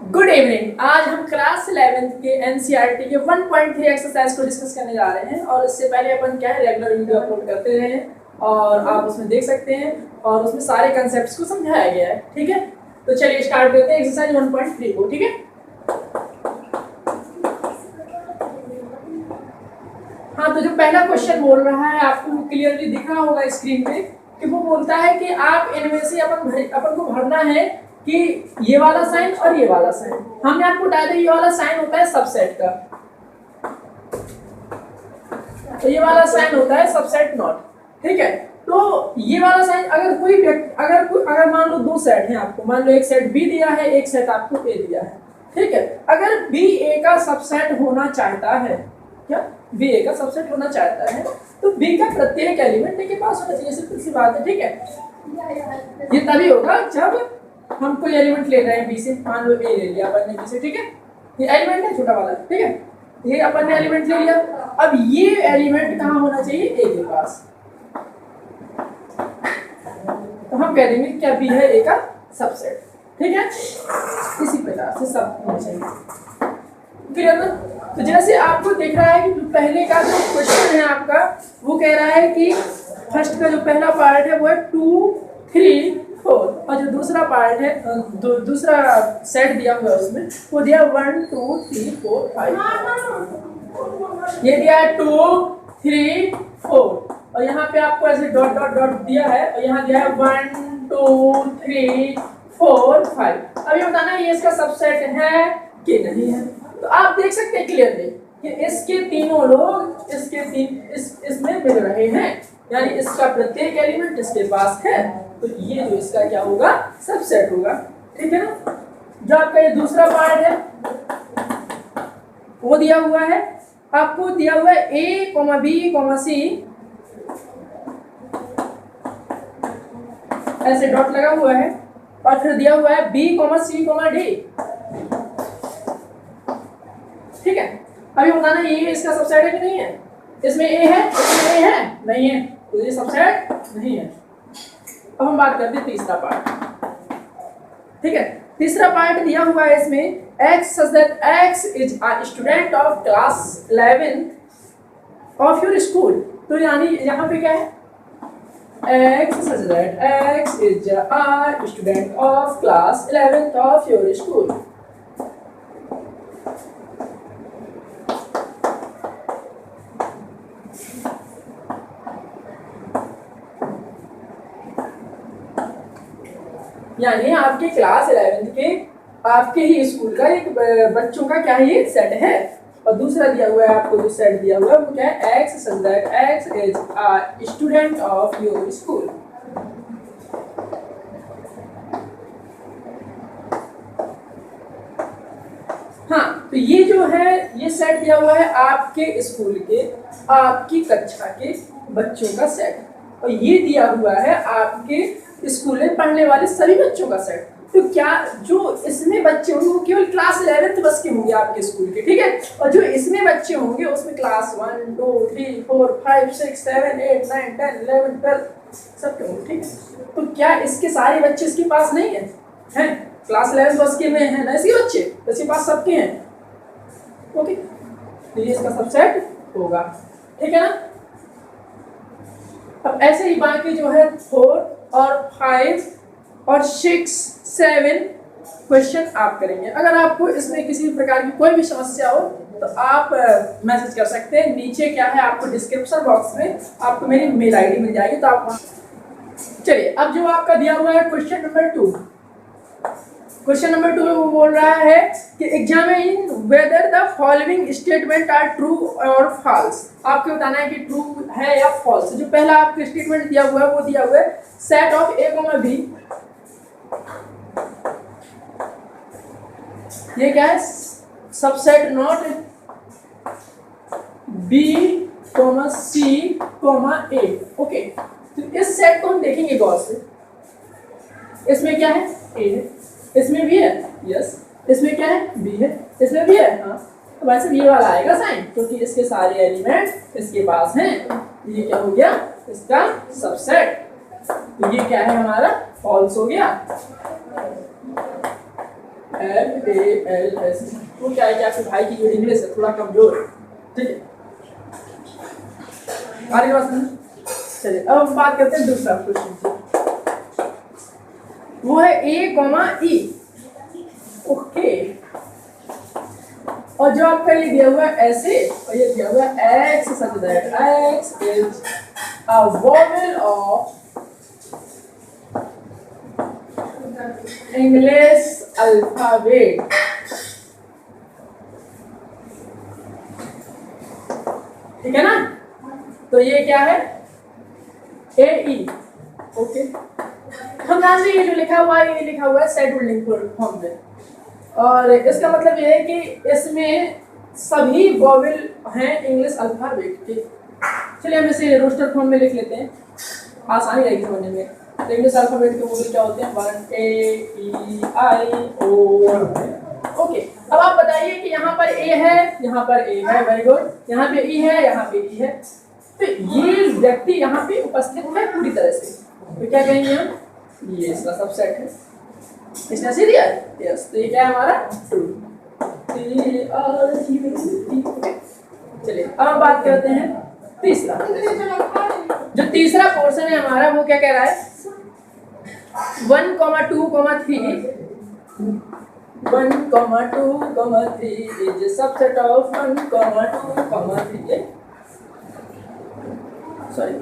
Good evening. आज हम class 11th के एनसीईआरटी के 1.3 एक्सरसाइज को डिस्कस करने जा रहे हैं और इससे पहले अपन क्या है रेगुलर वीडियो अपलोड करते रहे हैं और आप उसमें देख सकते हैं और उसमें सारे कंसेप्ट्स को समझाया गया है। ठीक है, तो चलिए स्टार्ट करते हैं एक्सरसाइज 1.3 को। ठीक है, हाँ, तो जो पहला क्वेश्चन बोल रहा है आपको क्लियरली दिख रहा होगा स्क्रीन पे कि वो बोलता है कि आप इनमें से अपन को भरना है कि ये वाला साइन और ये वाला साइन। हमने आपको बताया था ये वाला साइन होता है सबसेट का, तो ये वाला साइन होता है सबसेट नॉट। ठीक है, तो ये वाला साइन अगर मान लो दो सेट हैं आपको, मान लो एक सेट बी दिया है, एक सेट आपको ए दिया है। ठीक है, अगर बी ए का सबसेट होना चाहता है, क्या बी ए का सबसेट होना चाहता है तो बी का प्रत्येक एलिमेंट ए के पास होना चाहिए। सिंपल सी बात है। ठीक है, ये तभी होगा जब हम कोई एलिमेंट ले रहे हैं बी से, मान लो ए ले लिया अपन ने बी से। ठीक है, ये एलिमेंट है छोटा वाला। ठीक है, ये अपन ने एलिमेंट ले लिया, अब ये एलिमेंट कहाँ होना चाहिए, ए के पास। तो हम कह देंगे क्या बी है ए का सबसेट। ठीक है, इसी प्रकार से सब होना चाहिए। क्लियर ना? तो जैसे आपको दिख रहा है कि पहले का जो क्वेश्चन है आपका वो कह रहा है कि फर्स्ट का जो पहला पार्ट है वो है 2, 3, 4 और जो दूसरा पार्ट है दूसरा सेट दिया हुआ है उसमें वो दिया 1, 2, 3, 4, 5। ये दिया है 2, 3, 4 और यहाँ पे आपको ऐसे डॉट डॉट डॉट दिया है और यहाँ दिया है 1, 2, 3, 4, 5। अब ये बताना है ये इसका सबसेट है कि नहीं है। तो आप देख सकते हैं क्लियरली कि इसके तीनों लोग इसमें मिल रहे हैं, यानी इसका प्रत्येक एलिमेंट इसके पास है, तो ये जो इसका क्या होगा, सबसेट होगा। ठीक है ना? जो आपका ये दूसरा पार्ट है वो दिया हुआ है, आपको दिया हुआ है ए, बी, सी, ऐसे डॉट लगा हुआ है और फिर दिया हुआ है बी, सी, डी। ठीक है, अभी बताना ये इसका सबसेट है कि नहीं है। इसमें ए है, इसमें ए है, नहीं है, तो ये सबसेट नहीं है। अब हम बात करते हैं तीसरा पार्ट। ठीक है, तीसरा पार्ट दिया हुआ है इसमें x such that x is a student of class 11 of your school। तो यानी यहाँ पे क्या है, x such that x is a student of class 11 of your school। यानी आपके क्लास 11 के आपके ही स्कूल का एक बच्चों का क्या है, ये सेट है। और दूसरा दिया हुआ है आपको जो सेट दिया हुआ है वो क्या है, x such that x is a student of your school। हाँ, तो ये जो है ये सेट दिया हुआ है आपके स्कूल के, आपकी कक्षा के बच्चों का सेट, और ये दिया हुआ है आपके स्कूल में पढ़ने वाले सभी बच्चों का सेट। तो क्या जो इसमें बच्चे होंगे वो केवल क्लास 11 बस के होंगे आपके स्कूल के। ठीक है, और जो इसमें बच्चे होंगे उसमें क्लास 1, 2, 3, 4, 5, 6, 7, 8, 9, 10, 11, 12 सब के होंगे। ठीक है, तो क्या इसके सारे बच्चे इसके पास नहीं है, हैं? क्लास 11 बस के में है ना इसके बच्चे, तो इसके पास सबके हैं। ओके, तो ये इसका सबसेट होगा। ठीक है ना? अब ऐसे ही बाकी जो है 4 और 5 और 6, 7 क्वेश्चन आप करेंगे। अगर आपको इसमें किसी प्रकार की कोई भी समस्या हो तो आप मैसेज कर सकते हैं। नीचे क्या है आपको डिस्क्रिप्शन बॉक्स में आपको मेरी मेल आईडी मिल जाएगी, तो आप चलिए अब जो आपका दिया हुआ है क्वेश्चन नंबर 2। क्वेश्चन नंबर 2 में वो बोल रहा है कि examine whether the following statement are true और फॉल्स। आपको बताना है कि ट्रू है या फॉल्स। जो पहला आपका स्टेटमेंट दिया हुआ है वो दिया हुआ है सेट ऑफ ए, बी। ये क्या है, subset not B, C, A. Okay, तो इस सेट को हम देखेंगे गौर से। इसमें क्या है, ए है, इसमें भी है, यस, इसमें क्या है, बी है, इसमें भी है, हाँ। तो वैसे ये वाला आएगा साइन क्योंकि इसके सारे एलिमेंट इसके पास हैं। ये क्या हो गया, इसका सबसेट। तो ये क्या है हमारा, फॉल्स हो गया। LALS। वो क्या है कि आपके भाई की जो इंग्लिश है थोड़ा कमजोर है, ठीक है। आगे बात समझ। चलिए अब हम बात करते हैं दूसरा क्वेश्चन की, वो है A, E। ओके, और जो आपका ये दिया हुआ है ऐसे, और ये दिया हुआ है X such that X is a vowel of English alphabet। ठीक है ना, तो ये क्या है AE। ओके, हम जानते हैं ये जो लिखा हुआ है, ये लिखा हुआ है सेट बिल्डिंग फॉर्म में, और इसका मतलब ये है कि इसमें सभी वॉवेल हैं इंग्लिश अल्फाबेट के। चलिए हम इसे रोस्टर फॉर्म में लिख लेते हैं, आसानी रहेगी समझने में। तो इंग्लिश अल्फाबेट के वॉवेल क्या होते हैं, 1 A E I O। Okay, अब आप बताइए कि यहाँ पर A है, यहाँ पर A है, वेरी गुड, यहाँ पे E है, यहाँ पे E है, तो ये व्यक्ति यहाँ पे उपस्थित है पूरी तरह से, तो क्या कहेंगे हम, ये इसका सबसेट है। इसने ऐसे दिया है, यस, तो ये क्या है हमारा ट्रू। चलिए अब हम बात करते हैं तीसरा। जो तीसरा पोर्शन है हमारा वो क्या कह रहा है, 1, 2, 3 1, 2, 3 is a subset of 1, 2, 3। sorry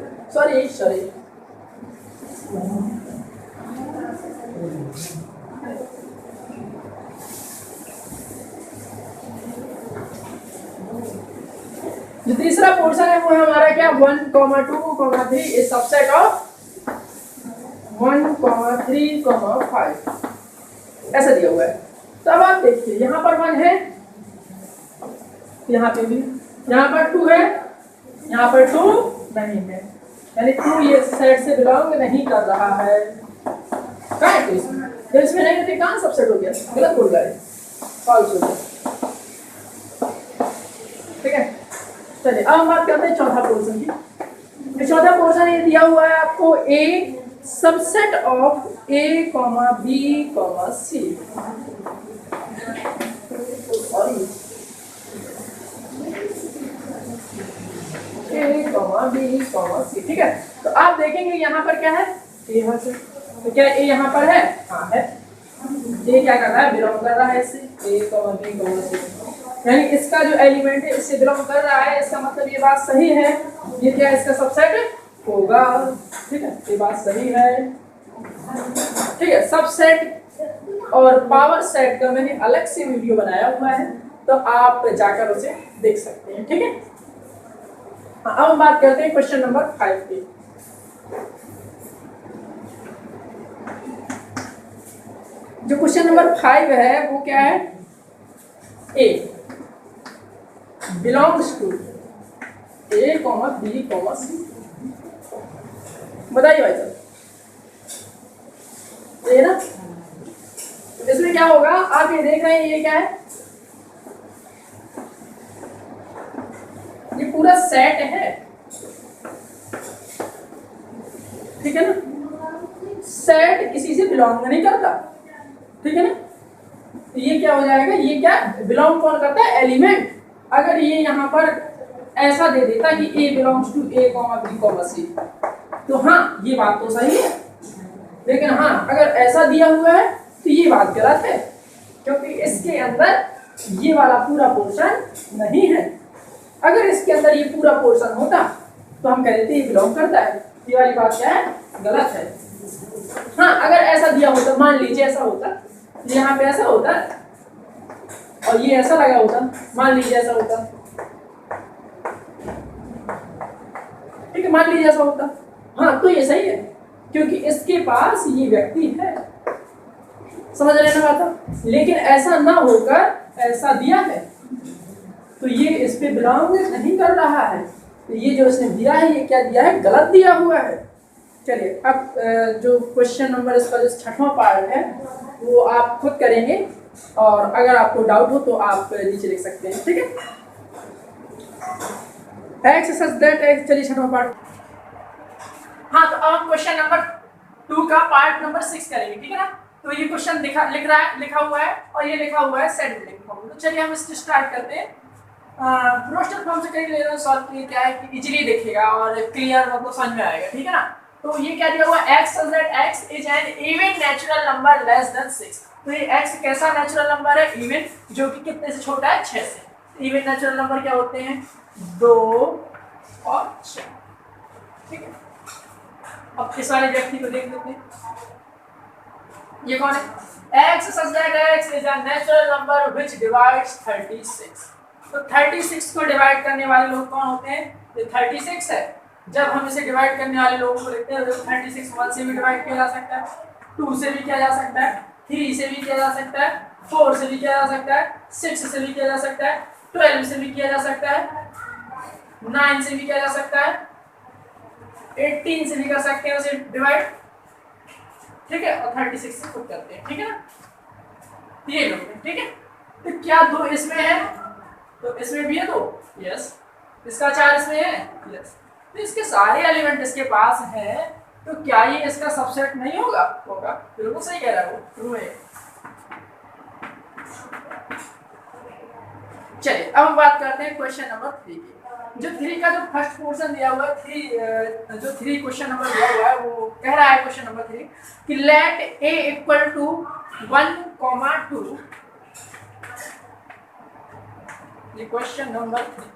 जो तीसरा पोर्शन है वो है हमारा क्या, 1, 2, 3 इज सबसेट ऑफ 1, 3, 5, ऐसा दिया हुआ है। तो अब आप देखिए यहाँ पर 1 है, यहाँ पे भी, यहाँ पर 2 है, यहाँ पर 2 नहीं है, यानी 2 ये सेट से बिलोंग नहीं कर रहा है। कहाँ है 2 इसमें, तो इसमें नहीं होती, कहाँ सबसेट हो गया, गलत बोल रहा है, फॉल्स हो गया। ठीक है, चलिए अब हम बात करते हैं चौथा पोर्शन की। चौथा पोर्शन ये दिया हुआ है आपको A subset of A, B, C। A, B, C, ठीक है। तो आप देखेंगे यहाँ पर क्या है, यहाँ से, तो क्या A यहाँ पर है, हाँ है। A क्या कर रहा है, बिलोंग कर रहा है इससे, A, B, C, यानी इसका जो एलिमेंट है इससे बिलोंग कर रहा है, इसका मतलब ये बात सही है, ये क्या इसका सबसेट होगा। ठीक है, ये बात सही है। ठीक है, सबसेट और पावर सेट का मैंने अलग से वीडियो बनाया हुआ है, तो आप जाकर उसे देख सकते हैं। ठीक है, अब हम बात करते हैं क्वेश्चन नंबर 5 की। जो क्वेश्चन नंबर 5 है वो क्या है, A belongs to A, B, C। बताइए भाई साहब, ये ना, इसमें क्या होगा, आप ये देख रहे हैं, ये क्या है, ये पूरा सेट है। ठीक है ना, सेट किसी से बिलोंग नहीं करता। ठीक है ना, तो ये क्या हो जाएगा, ये क्या बिलोंग कौन करता है, एलिमेंट। अगर ये यहाँ पर ऐसा दे देता कि A belongs to A, B, C, तो हाँ ये बात तो सही है, लेकिन हाँ अगर ऐसा दिया हुआ है तो ये बात गलत है, क्योंकि इसके अंदर ये वाला पूरा पोर्शन नहीं है। अगर इसके अंदर ये पूरा पोर्शन होता तो हम कहते ये बिलोंग करता है, ये वाली बात क्या है, गलत है। हाँ अगर ऐसा दिया होता, मान लीजिए ऐसा होता, यहाँ पे ऐसा होता और ये ऐसा लगा होता, मान लीजिए ऐसा होता, ठीक है, मान लीजिए ऐसा होता, हाँ तो ये सही है, क्योंकि इसके पास ये व्यक्ति है। समझ रहे ना बात। लेकिन ऐसा ना होकर ऐसा दिया है तो ये इस पे बिलोंग नहीं कर रहा है, तो ये जो इसने दिया है ये क्या दिया है, गलत दिया हुआ है। चलिए अब जो क्वेश्चन नंबर इसका जो 6वां पार्ट है वो आप खुद करेंगे, और अगर आपको डाउट हो तो आप नीचे लिख सकते हैं। ठीक है, एक्स सच दैट एक्स। चलिए 6वां पार्ट। हाँ तो अब क्वेश्चन नंबर 2 का पार्ट नंबर 6 करेंगे। ठीक है ना, तो ये क्वेश्चन लिखा हुआ है और ये लिखा हुआ है सेट बिल्डिंग फॉर्म। तो चलिए हम इससे स्टार्ट करते हैं। रोस्टर फॉर्म से करेंगे लेना सॉल्व किए, क्या है कि इजीली दिखेगा और क्लियर मतलब समझ में आएगा, ठीक है ना। तो ये क्या दिया हुआ है, x such that x is an even natural number less than 6। तो ये x कैसा नेचुरल नंबर है, इवन, जो कि कितने से छोटा है, 6 से। इवन नेचुरल नंबर क्या होते हैं, 2 और 6, ठीक है। अब इस वाले व्यक्ति को देख लेते हैं, ये कौन है, x such that x is a natural number which divides 36। तो 36 को डिवाइड करने वाले लोग कौन होते हैं, ये 36 है। जब हम इसे डिवाइड करने वाले लोगों को लिखते हैं तो 36 1 से भी डिवाइड किया जा सकता है, 2 से भी किया जा सकता है, 3 से भी किया जा सकता है, 4 से भी किया जा सकता है, 6 से भी किया जा सकता है, 12 से भी किया जा सकता है, 9 से भी किया जा सकता है, 18 से भी कर सकते हैं उसे डिवाइड, ठीक है। और 36 से खुद करते हैं, ठीक है ना। ये लोग, ठीक है। तो क्या 2 इसमें है, तो इसमें भी है 2, यस। इसका 4 इसमें है, यस। तो इसके सारे एलिमेंट इसके पास है, तो क्या ये इसका सबसेट नहीं होगा, होगा, बिल्कुल सही कह रहा है वो, ट्रू है। चलिए अब हम बात करते हैं क्वेश्चन नंबर 3 की। जो 3 का जो फर्स्ट पोर्शन दिया हुआ है, जो 3 क्वेश्चन नंबर दिया हुआ है, वो कह रहा है क्वेश्चन नंबर 3 कि लेट a इक्वल टू 1,2। ये क्वेश्चन नंबर 3,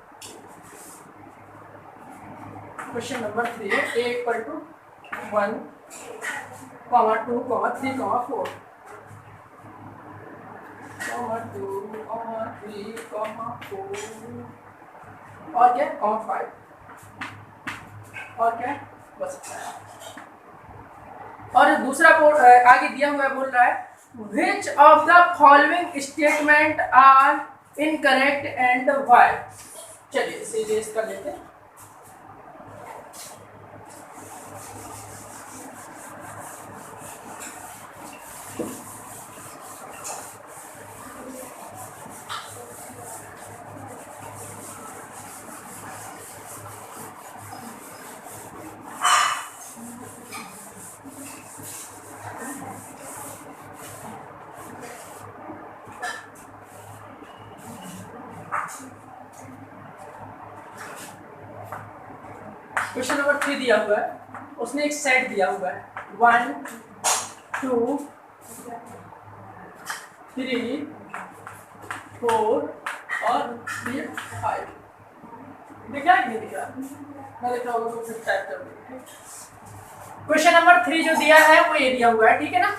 क्वेश्चन नंबर 3 है, a इक्वल टू 1, 2, 3, 4, 2, 3, 4 और क्या, 5 और क्या, बस। और दूसरा आगे दिया हुआ है, बोल रहा है which of the following statement are incorrect and why। चलिए इसे रेस कर लेते हैं। क्वेश्चन नंबर 3 दिया हुआ है, उसने एक सेट दिया हुआ है 1, 2, 3, 4 और 5। दिख रहा है कि नहीं दिख रहा, मैं लिख रहा हूँ तो फिर टाइप कर दूँगा। क्वेश्चन नंबर 3 जो दिया है वो ये दिया हुआ है, ठीक है ना।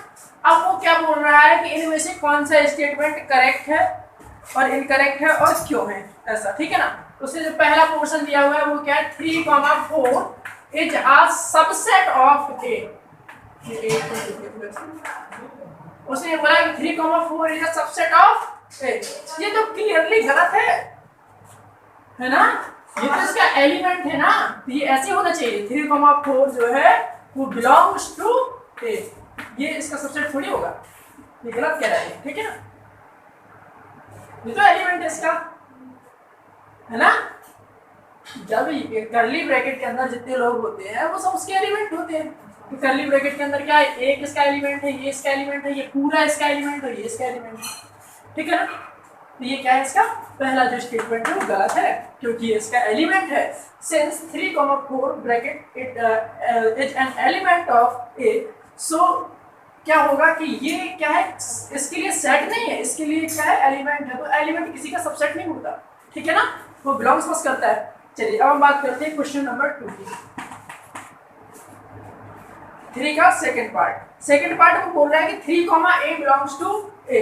अब वो क्या बोल रहा है कि इनमें से कौन सा स्टेटमेंट करेक्ट है और इनकरेक्ट है और क्यों है, ऐसा, ठीक है ना। उसने जो पहला पोर्शन दिया हुआ है वो क्या है, 3, 4 इज अ सबसेट ऑफ ए। उसने बोला कि 3, 4 is a subset of A. ये तो क्लियरली गलत है ना, ये तो इसका एलिमेंट है ना, तो ये ऐसे होना चाहिए 3, 4 जो है वो बिलोंग्स टू ए। ये इसका सबसेट थोड़ी होगा, ये गलत कह रहा है, ठीक है ना। ये तो एलिमेंट है इसका, है ना। जब करली ब्रैकेट के अंदर जितने लोग होते हैं वो सब उसके एलिमेंट होते हैं। तो करली ब्रैकेट के अंदर क्या है, एक इसका एलिमेंट है, ये इसका एलिमेंट है, ये पूरा इसका एलिमेंट है, ये इसका एलिमेंट है, ठीक है ना। तो ये क्या है, इसका पहला जो स्टेटमेंट है वो गलत है, क्योंकि ये इसका एलिमेंट है। Since 3, 4 bracket it is an element of A, so क्या होगा कि ये क्या है, इसके लिए सेट नहीं है, इसके लिए क्या है, एलिमेंट है। तो एलिमेंट किसी का सबसेट नहीं होता, ठीक है ना, वो बिलोंग्स बस करता है। चलिए अब हम बात करते हैं क्वेश्चन नंबर 2 की, 3 का सेकंड पार्ट में बोल रहा है कि 3, a belongs to a,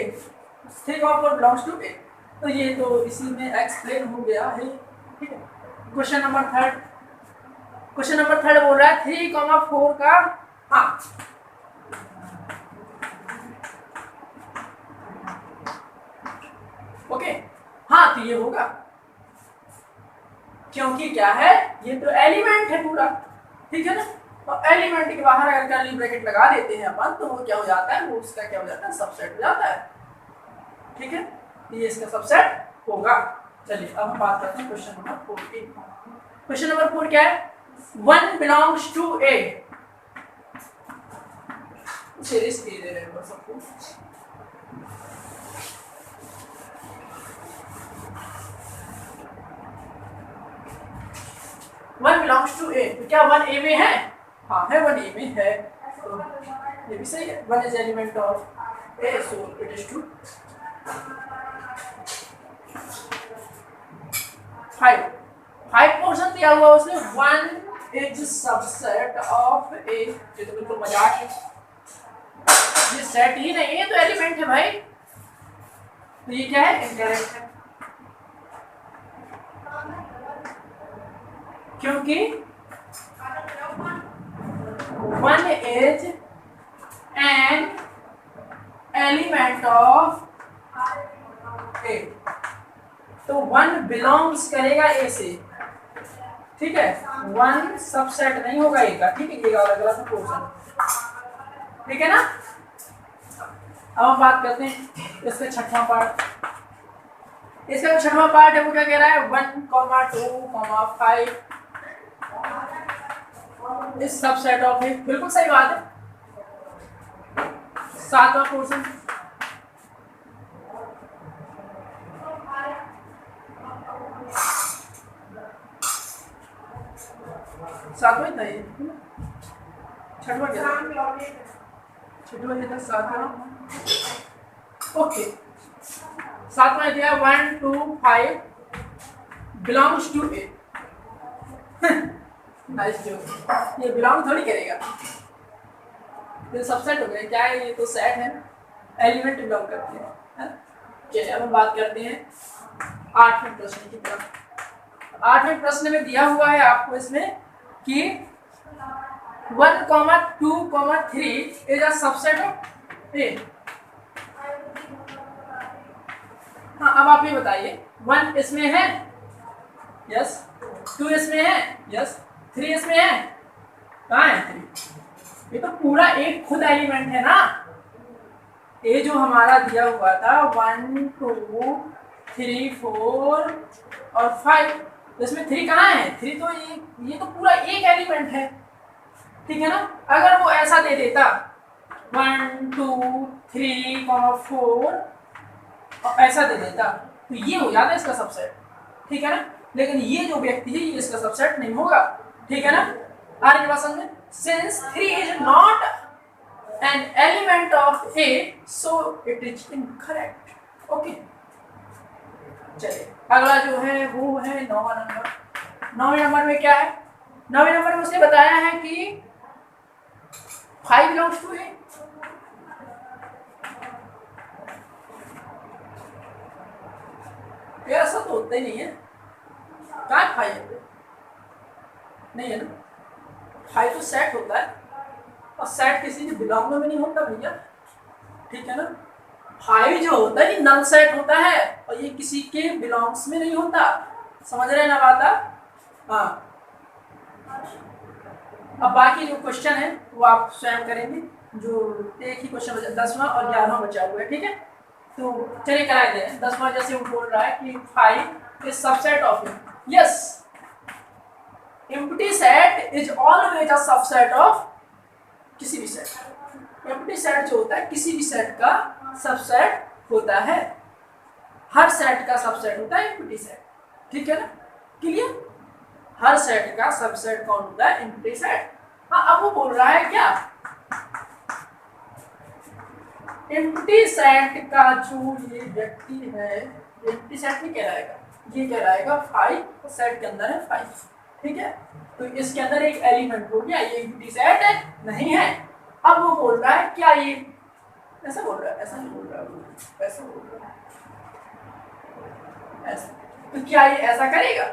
3, 4 belongs to a। तो ये तो इसी में एक्सप्लेन हो गया है, ठीक है। क्वेश्चन नंबर 3 बोल रहा है 3, 4 का, हाँ ओके, हाँ तो ये होगा, क्योंकि क्या है, ये तो एलिमेंट है पूरा, ठीक है ना। तो एलिमेंट के बाहर अगर कर्ली ब्रैकेट लगा देते हैं अपन, तो वो क्या हो जाता है, वो उसका क्या हो जाता है, सबसेट हो जाता है, ठीक है। ये इसका सबसेट होगा। चलिए अब हम बात करते हैं क्वेश्चन नंबर 4 की। क्वेश्चन नंबर 4 क्या है, 1 बिलोंग्स टू ए। सीरीज दे रहे हैं सबको। वन बिलोंग्स टू ए, तो क्या वन ए में है? हाँ है, वन ए में है, तो ये भी सही है। One is element of A, so it is true 5। 5 portion दिया हुआ उसने, one is subset of A, ये तो बिल्कुल मजाक है, ये सेट ही नहीं है तो एलिमेंट है भाई, तो ये क्या है? इनकरेक्ट है, क्योंकि one is an element of A, तो वन बिलोंग्स करेगा ए से, ठीक है, वन सबसेट नहीं होगा ए का, ठीक है, ये अलग अलग पोर्शन, ठीक है ना। अब हम बात करते हैं इसका छठवां पार्ट। इसका जो छठवां पार्ट है वो क्या कह रहा है? 1, 2, 5 इस सबसेट ऑफ ए, बिल्कुल सही बात है। सातवां पोर्शन, सातवां था ये, छठवां क्या था? छठवां ये था सातवां, ओके। सातवां दिया 1, 2, 5 belongs to A, nice joke, ये बिलोंग थोड़ी करेगा, ये सबसेट हो गया, क्या है ये? तो सेट है, एलिमेंट बिलोंग करते हैं। चलिए अब हम बात करते हैं 8वें प्रश्न की तरफ। 8वें प्रश्न में दिया हुआ है आपको इसमें कि 1, 2, 3 इज अ सबसेट ऑफ ए। हाँ, अब आप ये बताइए, 1 इसमें है, यस, 2 इसमें है, यस, 3 इसमें है, कहाँ है 3? ये तो पूरा एक खुद एलिमेंट है ना, ये जो हमारा दिया हुआ था 1, 2, 3, 4 और 5, तो इसमें 3 कहाँ है? 3 तो ये तो पूरा एक एलिमेंट है, ठीक है ना। अगर वो ऐसा दे देता 1, 2, 3, 4 और ऐसा दे देता तो ये हो जाता इसका सबसेट, ठीक है ना। लेकिन ये जो व्यक्ति है ये इसका सबसेट नहीं होगा, ठीक है ना। आगे की बात समझे, since 3 is not an element of A so it is incorrect, okay. चलिए अगला जो है वो है 9वां नंबर। 9वें नंबर में क्या है? 9वें नंबर में उसने बताया है कि 5 बिलोंग्स टू ए, ऐसा तो होता ही नहीं है, क्या 5 नहीं है ना, 5 तो सेट होता है और सेट किसी के बिलोंग में नहीं होता भैया, ठीक है ना। 5 जो होता है ये नल सेट होता है और ये किसी के बिलोंग्स में नहीं होता, समझ रहे हैं ना बात आप? हाँ, अब बाकी जो क्वेश्चन है वो आप स्वयं करेंगे, जो एक ही क्वेश्चन बचा, 10वां और 11वां बचा हुआ है, ठीक है। तो चलिए करा दे, 10वां जैसे वो बोल रहा है कि 5 is subset of A, yes, empty set is always a subset of किसी भी सेट। एम्प्टी सेट जो होता है किसी भी सेट का सबसेट होता है, हर सेट का सबसेट होता है एम्प्टी सेट, ठीक है ना, क्लियर। हर सेट का सबसेट कौन होता है? Empty set. हाँ, अब वो बोल रहा है क्या, एम्प्टी सेट का जो ये व्यक्ति है, एम्प्टी सेट में क्या रहेगा? ये क्या रहेगा? 5, सेट के अंदर है 5, ठीक है। तो इसके अंदर एक एलिमेंट हो गया, ये एम्प्टी सेट है नहीं है। अब वो बोल रहा है क्या ये ऐसा बोल रहा है? ऐसा नहीं बोल रहा है, ऐसा बोल रहा है, ऐसा। तो क्या ये ऐसा करेगा?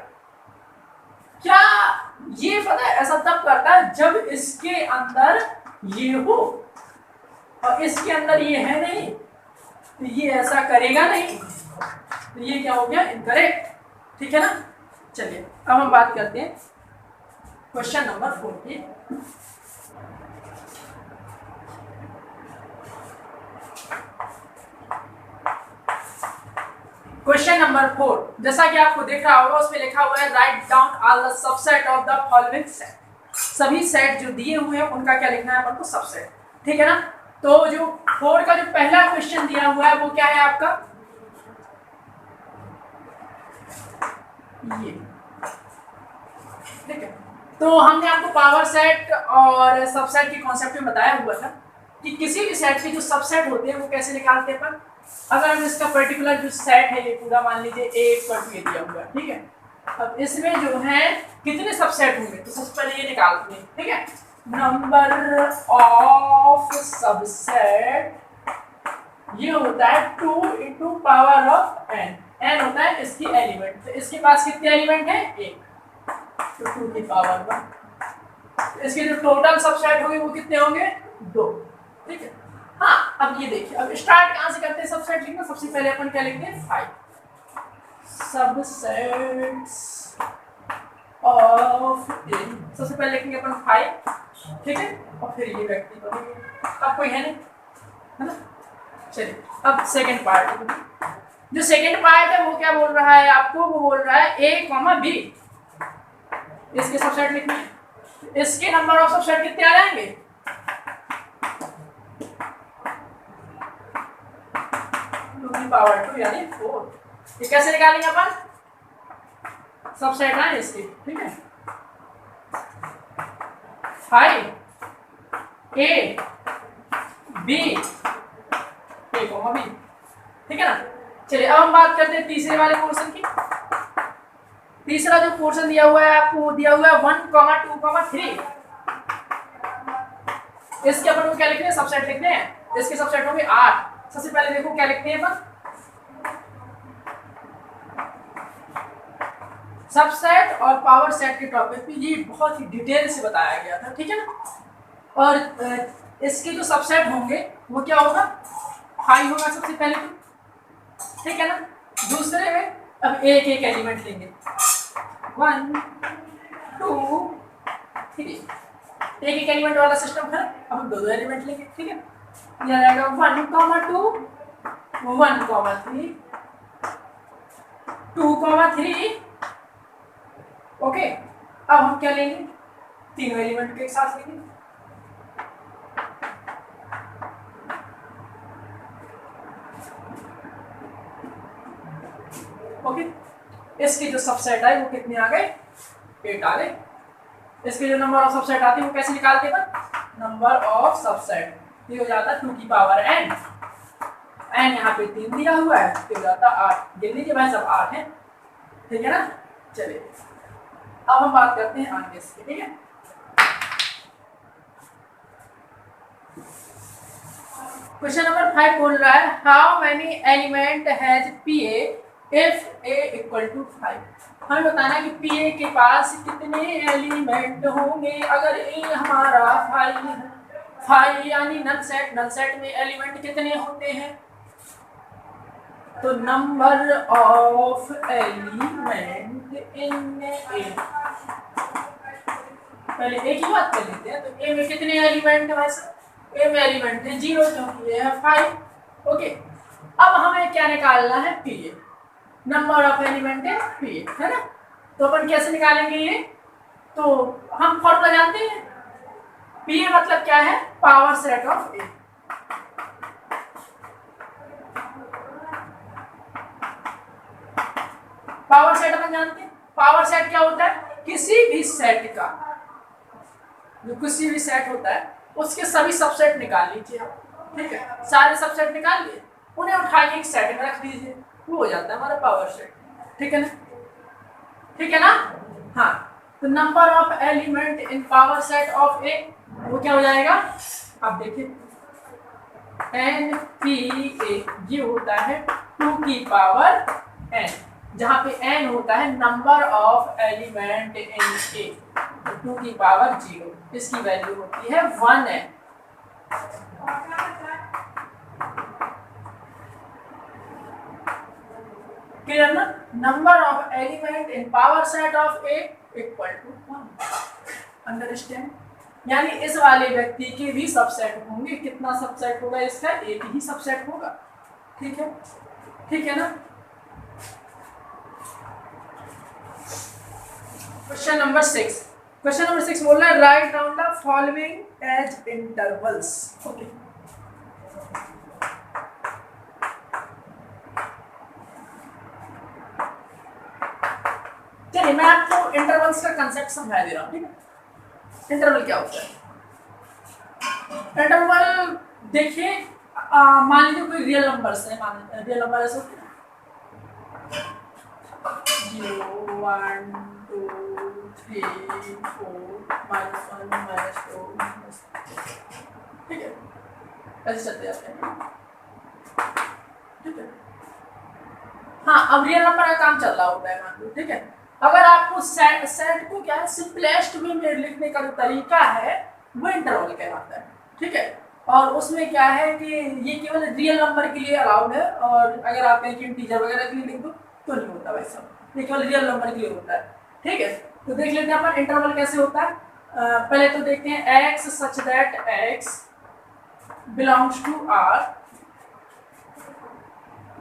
क्या ये पता है ऐसा तब करता है जब इसके अंदर ये हो और इसके अंदर ये है नहीं, तो ये ऐसा करेगा नहीं, तो ये क्या हो गया? इनकरेक्ट, ठीक है ना। चलिए अब हम बात करते हैं क्वेश्चन नंबर 4 की। क्वेश्चन नंबर 4, जैसा कि आपको देख रहा होगा उसमें लिखा हुआ है write down all the subset of the following set. सभी सेट जो दिए हुए हैं उनका क्या लिखना है अपन को? सबसेट, ठीक है ना। तो जो 4 का जो पहला क्वेश्चन दिया हुआ है वो क्या है आपका, ये, ठीक है। तो हमने आपको पावर सेट और सबसेट के कॉन्सेप्ट में बताया हुआ था कि किसी भी सेट के जो सबसेट होते हैं वो कैसे निकालते हैं अपन। अगर हम इसका पर्टिकुलर जो सेट है ये पूरा मान लीजिए A दिया हुआ है, ठीक है। अब इसमें जो है कितने सबसेट होंगे, तो सबसे पहले ये निकालते हैं, ठीक है। नंबर ऑफ सबसेट ये होता है 2 × पावर ऑफ n, n होता है इसकी एलिमेंट, तो इसके पास कितने एलिमेंट है, 1, तो 2 की पावर 1। इसके जो टोटल सबसेट होंगे वो कितने होंगे, 2, ठीक है। हाँ, अब ये देखिए, अब स्टार्ट कहाँ से करते हैं सबसेट लिखना। सबसे पहले अपन क्या लिखते हैं, 5 सबसेट्स ऑफ ए। सबसे पहले लिखेंगे अपन 5, ठीक है, और फिर ये व्यक्ति बनेंगे। अब कोई है नहीं, है ना। चलिए अब सेकंड पार्ट, जो सेकंड पार्ट है वो क्या बोल रहा है आपको, वो बोल रहा है A, B, इसके सबसेट लिखने हैं। इसके नंबर ऑफ सबसेट कितने आ जाएंगे, 2 की पावर 2 यानी 4। ये कैसे निकालेंगे अपन, सबसेट है इसके, ठीक है। 5 A, B, ठीक है ना। चलिए अब हम बात करते हैं तीसरे वाले पोर्शन की। तीसरा जो पोर्शन दिया हुआ है आपको, वो दिया हुआ है 1, 2, 3। इसके अपन को क्या लिखने हैं, सबसेट लिखने हैं। इसके सबसेट होंगे 8। सबसे पहले देखो क्या लिखते हैं अपन, सबसेट और पावर सेट के टॉपिक पे ये बहुत ही डिटेल से बताया गया था, ठीक है ना। और इसके जो सबसेट होंगे वो क्या होगा, 5 होगा सबसे पहले तो, ठीक है ना। दूसरे में अब एक एक एलिमेंट लेंगे, 1, 2, 3, एक एक एलिमेंट वाला सिस्टम है। अब हम 2 एलिमेंट लेंगे, ठीक है। ये आ जाएगा 1, 2, 1, 3, 2, 3, ओके। अब हम क्या लेंगे, 3 एलिमेंट के एक साथ लेंगे, ओके। इसके जो सबसेट है वो कितने आ गए, 8 आ गए। इसके जो नंबर ऑफ सबसेट आते हैं वो कैसे निकालते हैं, नंबर ऑफ सबसेट ये हो जाता है 2 की पावर n, n यहाँ पे 3 दिया हुआ है, तो हो जाता 8। गिन लीजिए भाई सब 8 है, ठीक है ना। चलिए अब हम बात करते हैं आगे इसके, ठीक है। क्वेश्चन नंबर 5 बोल रहा है, how many element has PA if A = 5। हमें बताना है कि PA के पास कितने एलिमेंट होंगे अगर A हमारा 5 यानी नल सेट में एलिमेंट कितने होते हैं, तो number of element in A। पहले A की बात कर लेते हैं, तो A में कितने एलिमेंट है, वैसे A में एलिमेंट है 0 क्योंकि ये है 5, ओके। अब हमें क्या निकालना है, PA, नंबर ऑफ एलिमेंट है PA, है ना। तो अपन कैसे निकालेंगे ये, तो हम फॉर्मूला जानते हैं, PA मतलब क्या है, power set of A। Power set अपन जानते हैं, पावर सेट क्या होता है, किसी भी सेट का, जो किसी भी सेट होता है उसके सभी सबसेट निकाल लीजिए आप, ठीक है। सारे सबसेट निकाल लिए, उन्हें उठा के एक सेट में रख दीजिए, वो हो जाता है हमारा पावर सेट, ठीक है ना, ठीक है ना। हाँ, तो number of element in power set of A वो क्या हो जाएगा, आप देखिए NPA ये होता है 2 की पावर n, जहाँ पे n होता है number of element in A, 2 की पावर 0, इसकी वैल्यू होती है 1n। क्लियर ना, number of element in power set of A = 1, understand. यानी इस वाले व्यक्ति के भी सबसेट होंगे, कितना सबसेट होगा इसका, एक ही सबसेट होगा, ठीक है, ठीक है ना। क्वेश्चन नंबर 6 बोल रहा है, write down the following as intervals, okay. देखिए मैं आपको इंटरवल्स का कंसेप्ट समझा दे रहा हूँ, ठीक है। इंटरवल क्या होता है? इंटरवल देखिए मान लीजिए कोई रियल नंबर्स है, मान रियल नंबर ऐसे होते हैं 0 1 2 3 4 -1 -2 ठीक है, ऐसे चलते जाते हैं, ठीक है। हाँ अब रियल नंबर का काम चल रहा होता है मान लो, ठीक है। अगर आपको सेट को क्या है सिंपलेस्ट वे में लिखने का जो तरीका है वो इंटरवल कहलाता है, ठीक है। और उसमें क्या है कि ये केवल रियल नंबर के लिए अलाउड है, और अगर आप कहें कि इंटीजर वगैरह के लिए लिख दो तो नहीं होता वैसा, ये केवल रियल नंबर के लिए होता है, ठीक है। तो देख लेते हैं अपन इंटरवल कैसे होता है। पहले तो देखते हैं x such that x belongs to R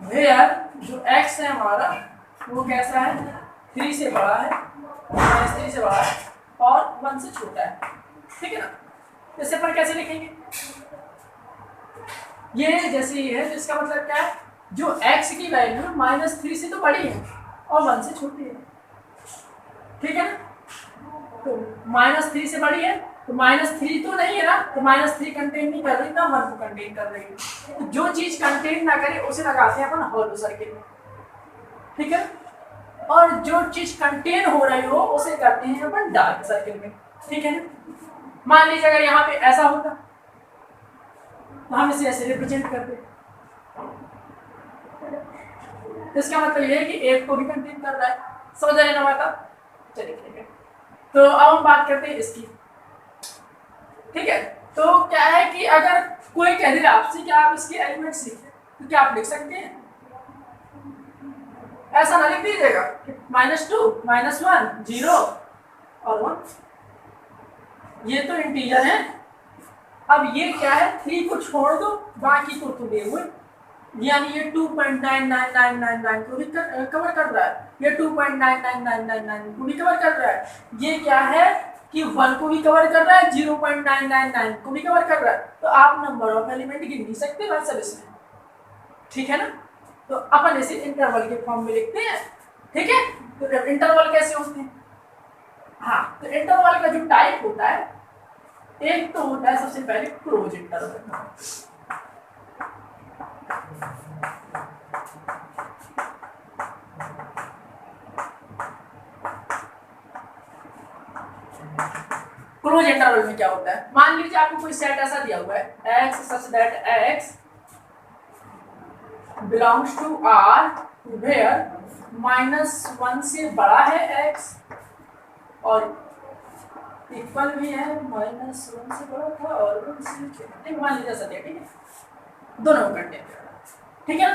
where जो x है हमारा वो कैसा है 3 से बड़ा है, -3 से बड़ा है और 1 से छोटा है, ठीक है ना। इसे अपन कैसे लिखेंगे, ये जैसे ये है, जिसका मतलब क्या है जो x की वैल्यू -3 से तो बड़ी है और 1 से छोटी है, ठीक है ना। तो -3 से बड़ी है तो -3 तो नहीं है ना, तो -3 कंटेन नहीं कर रही ना 1 को कंटेन कर रही है। तो जो चीज कंटेन ना करे उसे लगाते हैं अपन होलो सर्किल में, ठीक है। और जो चीज कंटेन हो रही हो उसे करते हैं अपन डार्क सर्किल में, ठीक है ना। मान लीजिए अगर यहाँ पे ऐसा होता तो हम इसे ऐसे रिप्रेजेंट करते, इसका मतलब ये है कि एक को भी कंटेन कर रहा है, समझ आए ना बात आप? चलिए ठीक है, तो अब हम बात करते हैं इसकी, ठीक है। तो क्या है कि अगर कोई कह दे आपसे कि आप इसके एलिमेंट्स लिखें तो क्या आप लिख सकते हैं? ऐसा ना लिख दीजिएगा -2 -1 0 और 1, ये तो इंटीजर है। अब ये क्या है 3 को छोड़ दो बाकी को तो दे हुए, यानी ये 2.99999 को भी कवर कर रहा है, ये 2.99999 को भी कवर कर रहा है, ये क्या है कि 1 को भी कवर कर रहा है, 0.999 को भी कवर कर रहा है। तो आप नंबर ऑफ एलिमेंट गिन नहीं सकते भाई सब इसमें, ठीक है ना। तो अपन इसे इंटरवल के फॉर्म में लिखते हैं, ठीक है। तो इंटरवल कैसे होते हैं? हाँ तो इंटरवल का जो टाइप होता है एक तो होता है सबसे पहले क्लोज इंटरवल, क्लोज इंटरवल में क्या होता है, मान लीजिए आपको कोई सेट ऐसा दिया हुआ है x such that x belongs to R where -1 से बड़ा है x और इक्वल भी है -1 से बड़ा था और 1 से छोटा, ठीक मान लीजिए ऐसा दिया, ठीक है। दोनों को कंटेन कर रहा है, ठीक है।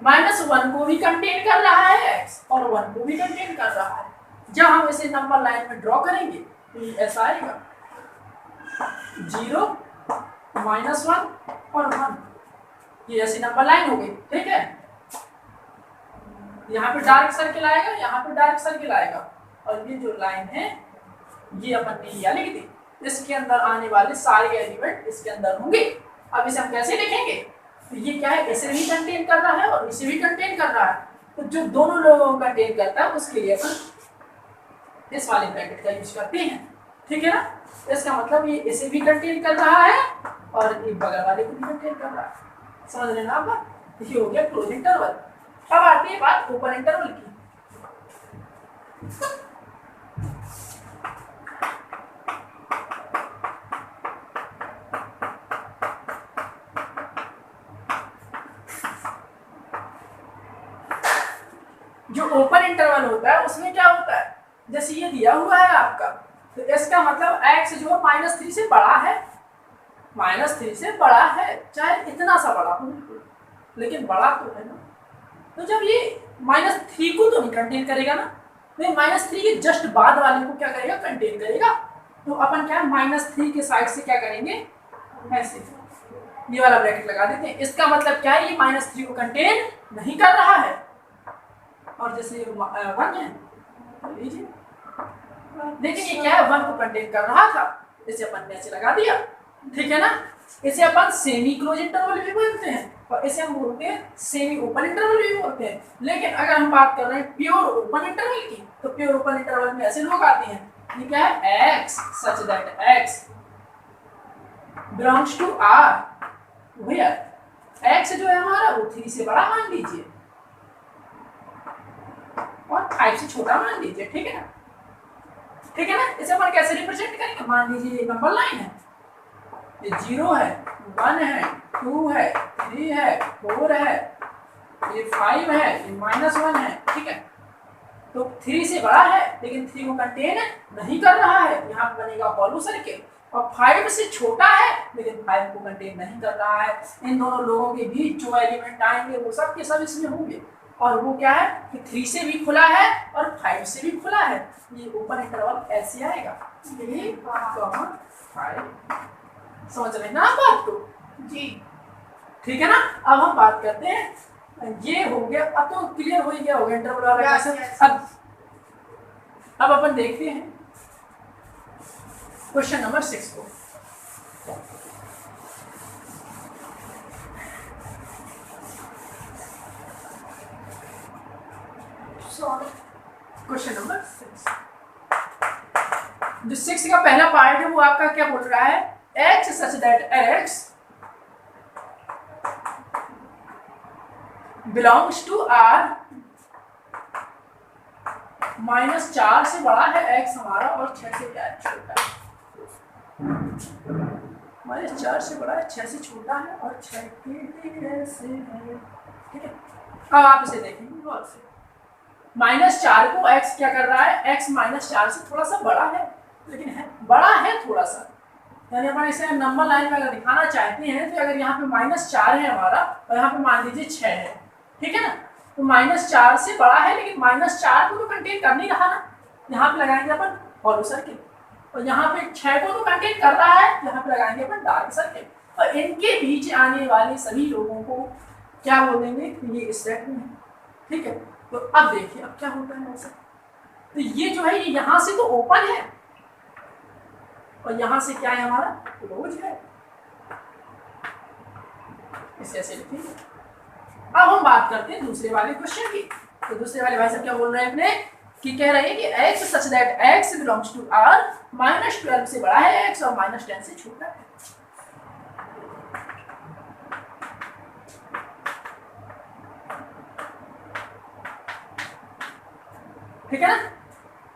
-1 को भी कंटेन कर रहा है x और 1 को भी कंटेन कर रहा है। जब हम इसे नंबर लाइन में ड्रॉ करेंगे तो ये ऐसा आएगा 0 -1 और 1, ये ऐसी नंबर लाइन हो गई, ठीक है। यहाँ पे डार्क सर्किल आएगा, यहाँ पे डार्क सर्किल आएगा, और ये जो लाइन है ये अपन ने यह लिख दी, इसके अंदर आने वाले सारे एलिमेंट इसके अंदर होंगे। अब इसे हम कैसे लिखेंगे, तो ये क्या है इसे भी कंटेन कर रहा है और इसे भी कंटेन कर रहा है, तो जो दोनों लोगों को कंटेन करता है उसके लिए अपन इस वाले ब्रैकेट का यूज करते हैं, ठीक है ना। इसका मतलब ये इसे भी कंटेन कर रहा है और ये बगल वाले को भी कंटेन कर रहा है, समझ रहे ना आप? ये हो गया क्लोज इंटरवल। अब आती है बात ओपन इंटरवल की। जो ओपन इंटरवल होता है उसमें क्या होता है, जैसे ये दिया हुआ है आपका, तो इसका मतलब x जो है -3 से बड़ा है, -3 से बड़ा है, चाहे इतना सा बड़ा हो लेकिन बड़ा तो है ना। तो जब ये -3 को तो नहीं कंटेन करेगा ना, नहीं -3 के जस्ट बाद वाले को क्या करेगा कंटेन करेगा। तो अपन क्या -3 के साइड से क्या करेंगे ऐसे ये वाला ब्रैकेट लगा देते हैं। इसका मतलब क्या है ये -3 को कंटेन नहीं कर रहा है, और जैसे 1 है लीजिए, लेकिन ये क्या है 1 को कंटेन कर रहा था, इसे अपन ने ऐसे लगा दिया ठीक है ना। इसे अपन सेमी क्लोज इंटरवल भी बोलते हैं और इसे हम बोलते हैं सेमी ओपन इंटरवल भी बोलते हैं। लेकिन अगर हम बात कर रहे हैं प्योर ओपन इंटरवल की, तो प्योर ओपन इंटरवल में ऐसे लोग आते हैं, ये क्या है, x such that x belongs to r, भैया x जो है हमारा वो 3 से बड़ा मान लीजिए और 5 से छोटा मान लीजिए, ठीक है ना। ठीक है ना, इसे अपन कैसे रिप्रेजेंट करेंगे, मान लीजिए ये नंबर लाइन है, ये 0 है, 1 है, 2 है, 3 है, 4 है, ये 5 है, ये -1 है, ठीक है। तो 3 से बड़ा है लेकिन 3 को कंटेन नहीं कर रहा है, यहाँ बनेगा हॉलो सर्किल। और 5 से छोटा है लेकिन 5 को कंटेन नहीं कर रहा है। इन दोनों लोगों के बीच जो एलिमेंट आएंगे वो सब के सब इसमें होंगे। और वो क्या है कि 3 से भी खुला है और 5 से भी खुला है। ये ओपन इंटरवल ऐसे आएगा, 3, 5। समझ रहे हैं ना आप बात को जी, ठीक है ना। अब हम बात करते हैं, ये हो गया, अब तो क्लियर हो ही गया होगा इंटरवल वाला क्वेश्चन। अब अपन देखते हैं क्वेश्चन नंबर 6 को। क्वेश्चन नंबर 6, जो 6 का पहला पार्ट है वो आपका क्या बोल रहा है, x such that x belongs to r -4 से बड़ा है x हमारा और 6 से क्या है, छोटा है। -4 से बड़ा है, 6 से छोटा है और 6 के ऐसे है, ठीक है। अब आप इसे देखेंगे गौर से, -4 को x क्या कर रहा है, x -4 से थोड़ा सा बड़ा है, लेकिन है बड़ा है थोड़ा सा, यानी अपन इसे नंबर लाइन में अगर दिखाना चाहते हैं तो अगर यहाँ पे -4 है हमारा और यहाँ पे मान लीजिए 6 है, ठीक है ना। तो -4 से बड़ा है लेकिन -4 को तो कंटेन कर नहीं रहा ना, यहाँ पे लगाएंगे अपन हॉलो सर्किल। और यहाँ पे 6 को तो कंटेन कर रहा है, यहाँ पे लगाएंगे अपन डार्क सर्किल। और इनके बीच आने वाले सभी लोगों को क्या बोल देंगे, ये इस सेट में है, ठीक है। तो अब देखिए अब क्या होता है ऐसा, तो ये जो है ये यहाँ से तो ओपन है और यहाँ से क्या है हमारा क्लोज है, इसे ऐसे लिखेंगे। अब हम बात करते हैं दूसरे वाले क्वेश्चन की। तो दूसरे वाले भाई साहब क्या बोल रहे हैं अपने, कि कह रहे हैं कि x such that x belongs to r -12 से बड़ा है x और -10 से छोटा है। ठीक है ना।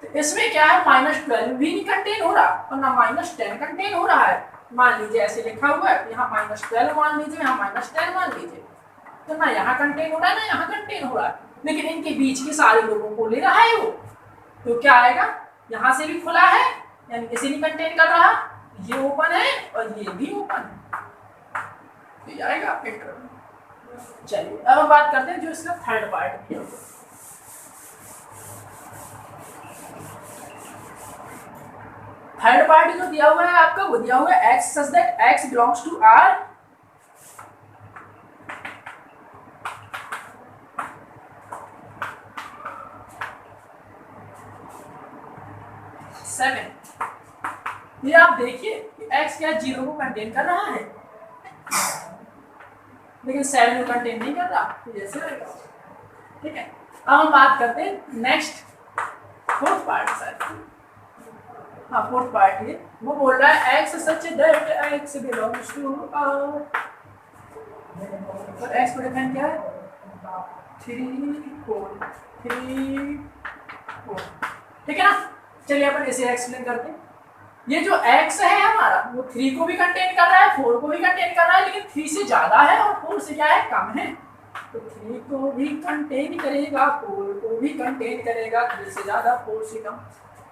तो इसमें क्या है, -12 भी नहीं कंटेन हो रहा और ना -10 कंटेन हो रहा है। मान लीजिए ऐसे लिखा हुआ है, यहाँ -12 मान लीजिए, यहाँ -10 मान लीजिए, तो ना यहाँ कंटेन हो रहा है ना यहाँ कंटेन हो रहा है, लेकिन इनके बीच के सारे लोगों को ले रहा है वो। तो क्या आएगा, यहाँ से भी खुला है यानी इसे नहीं कंटेन कर रहा, ये ओपन है और ये भी ओपन है, तो ये आएगा इंटरवल। चलिए अब हम बात करते हैं जो इसका थर्ड पार्ट है। थर्ड पार्ट जो दिया हुआ है आपका वो दिया हुआ है x such that x belongs to r seven. ये आप देखिए कि x क्या 0 को कंटेन कर रहा है लेकिन 7 को कंटेन नहीं कर रहा, तो जैसे रहेगा, ठीक है। अब हम बात करते हैं नेक्स्ट फोर्थ पार्ट सर। हाँ फोर्थ पार्ट ये वो बोल रहा है x such that x belongs to r और x को डिफाइन क्या है 3 4, ठीक है ना। चलिए अपन इसे एक्सप्लेन करते हैं। ये जो x है हमारा वो 3 को भी कंटेन कर रहा है, 4 को भी कंटेन कर रहा है, लेकिन 3 से ज्यादा है और 4 से क्या है कम है। तो 3 को भी कंटेन करेगा, 4 को भी कंटेन करेगा, 3 से ज्यादा 4 से कम।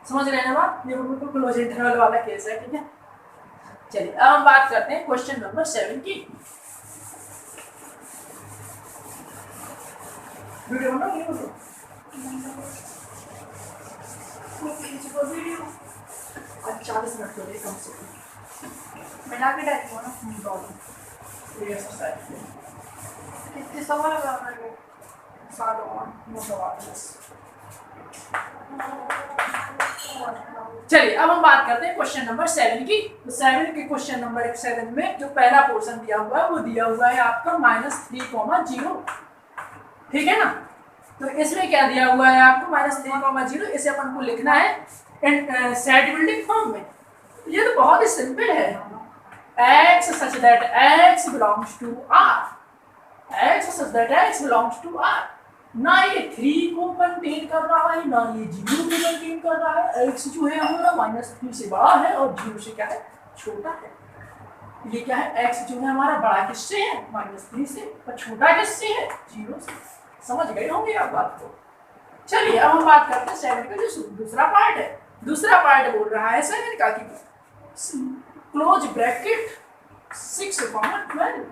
समझ रहे हैं बात, ये बिल्कुल क्लोज इंटरवल वाला केस है, ठीक है। चलिए अब हम बात करते हैं क्वेश्चन नंबर 7 की। वीडियो बना वीडियो 40 मिनट के लिए कम से कम बना के डाल दो ना। ये एक्सरसाइज कितने सवाल लगा रहे हो, चलिए अब हम बात करते हैं क्वेश्चन नंबर 7 की। तो 7 के क्वेश्चन नंबर 7 में जो पहला पोर्शन दिया हुआ है वो दिया हुआ है आपका -3,0। ठीक है ना। तो इसमें क्या दिया हुआ है आपको -3,0, इसे अपन को लिखना है सेट बिल्डिंग फॉर्म में। ये तो बहुत ही सिंपल है। x such that x belongs to R, x such that x belongs to R। ना ये 3 को कंटेन कर रहा है ना ये 0 को कंटेन कर रहा है। x जो है हमारा -3 से बड़ा है और 0 से क्या है, छोटा है। ये क्या है, x जो है हमारा बड़ा किससे है, -3 से, और छोटा किससे है, 0 से। समझ गए होंगे आप बात को। चलिए अब हम बात करते हैं 7 का जो दूसरा पार्ट है। दूसरा पार्ट बोल रहा है 7 का कि क्लोज ब्रैकेट 6,12।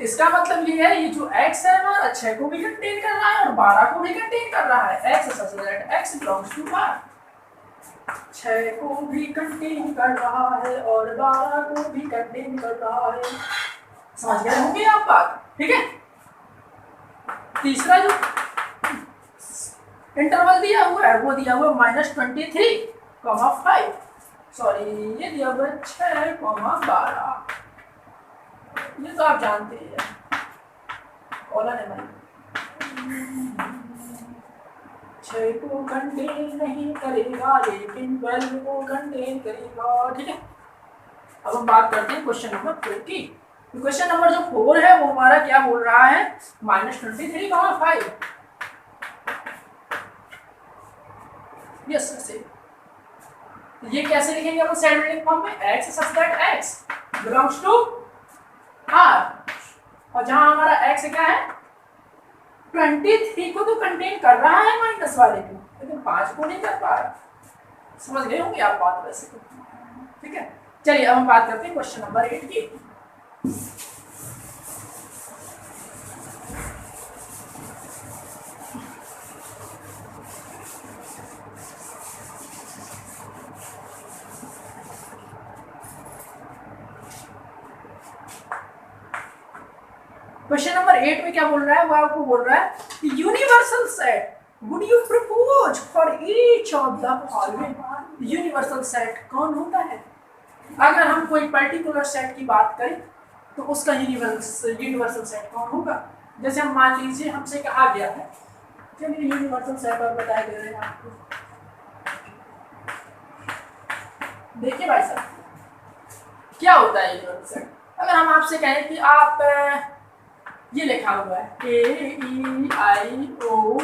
इसका मतलब ये है, ये जो x है हमारा 6 को भी कंटेन कर रहा है और 12 को भी कंटेन कर रहा है। x such that x belongs to R, 6 को भी कंटेन कर रहा है और 12 को भी कंटेन कर रहा है। समझ गए होंगे आप बात, ठीक है। तीसरा जो इंटरवल दिया हुआ है वो दिया हुआ -23,5, सॉरी ये दिया हुआ 6,12। ये तो आप जानते हैं, ओला ने भाई 6 को कंटेन नहीं करेगा लेकिन 12 को कंटेन करेगा। ठीक है। अब हम बात करते हैं क्वेश्चन नंबर 4 की। क्वेश्चन नंबर जो 4 है वो हमारा क्या बोल रहा है, -23,5। यस से ये कैसे लिखेंगे अपन सेट बिल्डिंग फॉर्म में, x such that x belongs to R, और जहां हमारा x क्या है 23 को तो कंटेन कर रहा है माइनस वाले को, लेकिन 5 को नहीं कर पा रहा। समझ गए होंगे आप बात वैसे तो, ठीक है। चलिए अब हम बात करते हैं क्वेश्चन नंबर 8 की। क्वेश्चन नंबर 8 में क्या बोल रहा है, वो आपको बोल रहा है कि universal set would you propose for each of the following. Universal set कौन होता है, अगर हम कोई पर्टिकुलर सेट की बात करें तो उसका यूनिवर्सल सेट कौन होगा। जैसे हम मान लीजिए हमसे कहा गया है, चलिए यूनिवर्सल सेट और बताए दे रहे हैं आपको। देखिए भाई साहब क्या होता है यूनिवर्सल सेट। अगर हम आपसे कहें कि आप ये लिखा हुआ है AEIOU,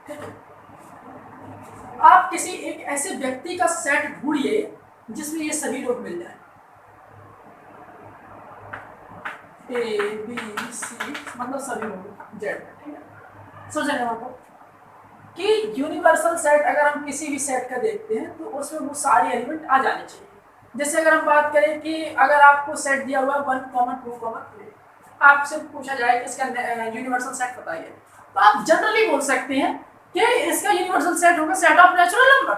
ठीक है। आप किसी एक ऐसे व्यक्ति का सेट ढूंढिए जिसमें ये सभी लोग मिल जाए, ABC मतलब सभी लोग Z, ठीक है। सोचेंगे मतलब कि यूनिवर्सल सेट अगर हम किसी भी सेट का देखते हैं तो उसमें वो सारे एलिमेंट आ जाने चाहिए। जैसे अगर हम बात करें कि अगर आपको सेट दिया हुआ है 1, 2, 3, आपसे पूछा जाए कि इसका यूनिवर्सल सेट बताइए, तो आप जनरली बोल सकते हैं कि इसका यूनिवर्सल सेट होगा सेट ऑफ नेचुरल नंबर।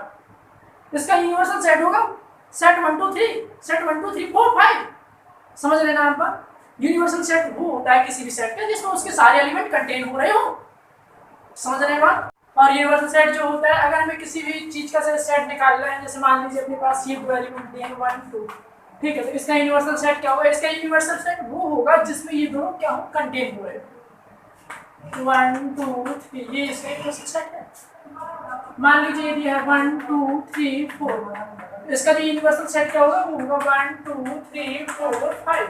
इसका यूनिवर्सल सेट होगा सेट 1, 2, 3, सेट 1, 2, 3, 4, 5। समझ लेना आप। यूनिवर्सल सेट वो होता है किसी भी सेट का जिसमें उसके सारे एलिमेंट कंटेन हो रहे हो। समझ रहे बात। और यूनिवर्सल सेट जो होता है, अगर हमें किसी भी चीज का सेट निकालना है, जैसे मान लीजिए अपने पास ये 2 एलिमेंट दिए हैं 1, 2, ठीक है, तो इसका यूनिवर्सल सेट क्या होगा, इसका यूनिवर्सल सेट वो होगा जिसमें ये दोनों क्या हो, कंटेन हो रहे हो। 1, 2, 3 ये इसका यूनिवर्सल सेट है। मान लीजिए ये है 1, 2, 3, 4, इसका जो यूनिवर्सल सेट क्या होगा वो होगा 1, 2, 3, 4, 5।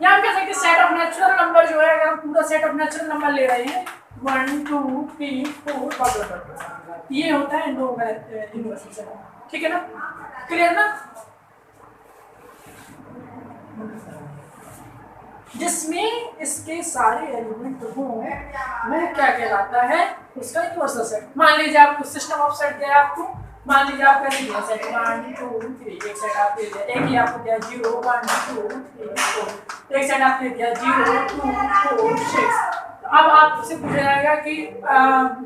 यहाँ हम कह सकते हैं सेट ऑफ नेचुरल नंबर जो है, अगर हम पूरा सेट ऑफ नेचुरल नंबर ले रहे हैं 1, 2, 3, 4, ये होता है यूनिवर्सल सेट, ठीक है ना, क्लियर ना। जिसमें इसके सारे एलिमेंट हों वो क्या कहलाता है, उसका यूनिवर्सल सेट। मान लीजिए आपको सिस्टम ऑफ सेट दिया आपको, मान लीजिए आपका दिया सेट 1, 2, 3, एक सेट आप दे दिया, एक ही आपको दिया 0, 1, 2, 3, 4, एक सेट आपने दिया 0, 2, 4, 6। अब आपसे पूछा जाएगा कि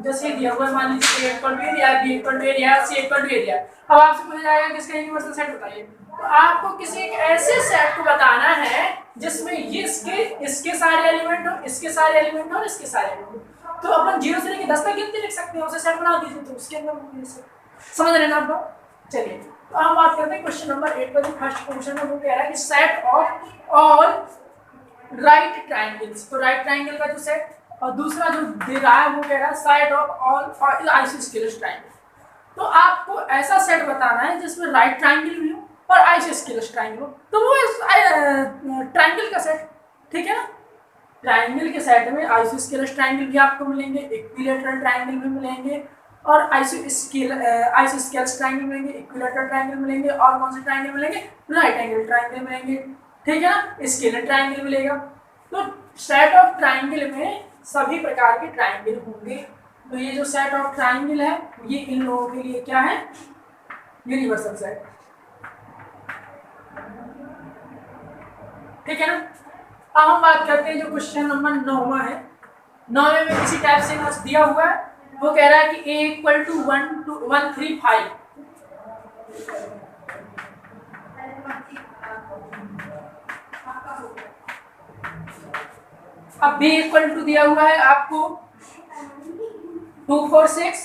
जैसे दिया हुआ है, मान लीजिए A इक्वल टू A दिया, B इक्वल टू A दिया, C इक्वल टू A दिया। अब आपसे पूछा जाएगा कि इसका यूनिवर्सल सेट बताइए। तो आपको किसी एक ऐसे सेट को बताना है जिसमें ये इसके सारे एलिमेंट हो, इसके सारे एलिमेंट हो और इसके सारे एलिमेंट हो। तो अपन 0 से लेके 10 तक गिनती लिख सकते हैं, उसे सेट बना दीजिए, तो उसके अंदर समझ रहे हैं ना आप लोग। चलिए तो हम बात करते हैं क्वेश्चन नंबर 8 पर। जो फर्स्ट क्वेश्चन है वो कह रहा है कि set of all right triangles. तो राइट ट्राइंगल का जो सेट, और दूसरा जो दे रहा है वो कह रहा है set of all isosceles triangle. तो आपको ऐसा सेट बताना है जिसमें राइट ट्राइंगल भी हो और आइसोस्केलस ट्राइंगल हो, तो वो ट्राइंगल का सेट, ठीक है ना। ट्राइंगल के सेट में आइसोस्केलस ट्राइंगल भी आपको मिलेंगे, इक्विलैटरल ट्राइंगल भी मिलेंगे और आइसोस्केलस ट्राइंगल मिलेंगे, इक्विलैटरल ट्राइंगल मिलेंगे और कौन से ट्राइंगल मिलेंगे, राइट एंगल ट्राइंगल मिलेंगे, ठीक है ना। स्केलर ट्राइंगल मिलेगा। तो सेट ऑफ ट्राइंगल में सभी प्रकार के ट्राइंगल होंगे। तो ये जो सेट ऑफ ट्राइंगल है ये इन लोगों के लिए क्या है, यूनिवर्सल सेट, ठीक है ना। अब हम बात करते हैं जो क्वेश्चन नंबर 9 है। 9 में किसी टाइप से नोट्स दिया हुआ है, वो कह रहा है कि A इक्वल टू 135। अब B इक्वल टू दिया हुआ है आपको 246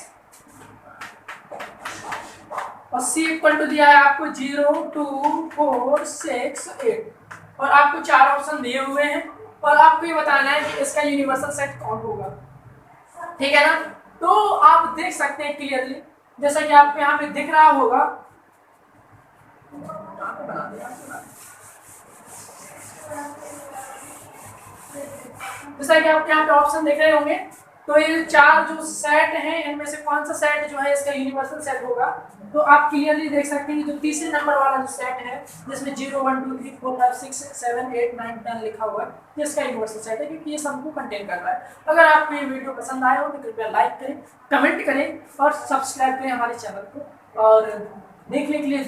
और C इक्वल टू दिया है आपको 0 2 4 6 8 और आपको 4 ऑप्शन दिए हुए हैं और आपको ये बताना है कि इसका यूनिवर्सल सेट कौन होगा, ठीक है ना। तो आप देख सकते हैं क्लियरली, जैसा कि आपको यहाँ पे दिख रहा होगा, जैसा कि आप यहाँ पे ऑप्शन देख रहे होंगे। तो ये 4 जो सेट हैं इनमें से कौन सा सेट जो है इसका यूनिवर्सल सेट होगा, तो आप क्लियरली देख सकते हैं कि जो तीसरे नंबर वाला जो सेट है जिसमें 0 1 2 3 4 5 6 7 8 9 10 लिखा हुआ है, ये इसका यूनिवर्सल सेट है क्योंकि ये सबको कंटेन कर रहा है। अगर आपको ये वीडियो पसंद आया हो तो कृपया लाइक करें, कमेंट करें और सब्सक्राइब करें हमारे चैनल को, और देखने के लिए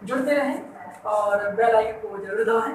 जुड़ते रहें और बेल आइकन को जरूर दबाएं।